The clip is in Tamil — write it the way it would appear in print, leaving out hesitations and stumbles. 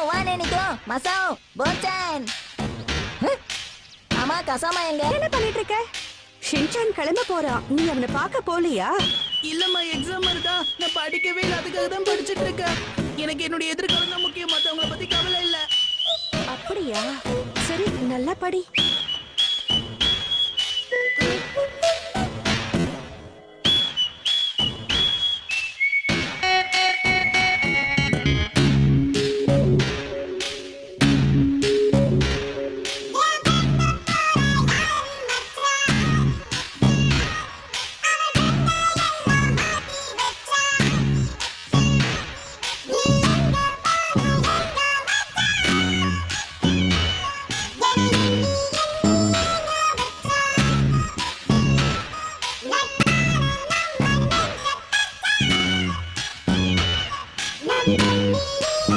வானே நிக்கும் மசாவ் போச்சான். ஆமா கசாமா எங்க? என்ன பண்ணிட்டு இருக்க? ஷின்சான் கிளம்ப போறான், நீ அவனை பார்க்க போலியா? இல்லம்மா, எக்ஸாம் இருக்கா, நான் படிக்கவே இல்லை, அதுக்காக தான் படிச்சுட்டு இருக்கேன். எனக்கு என்னுடைய எதிர்காலம் தான் முக்கியம், மத்தவங்கள பத்தி கவலை இல்ல. அப்படியா? சரி, நல்லா படி.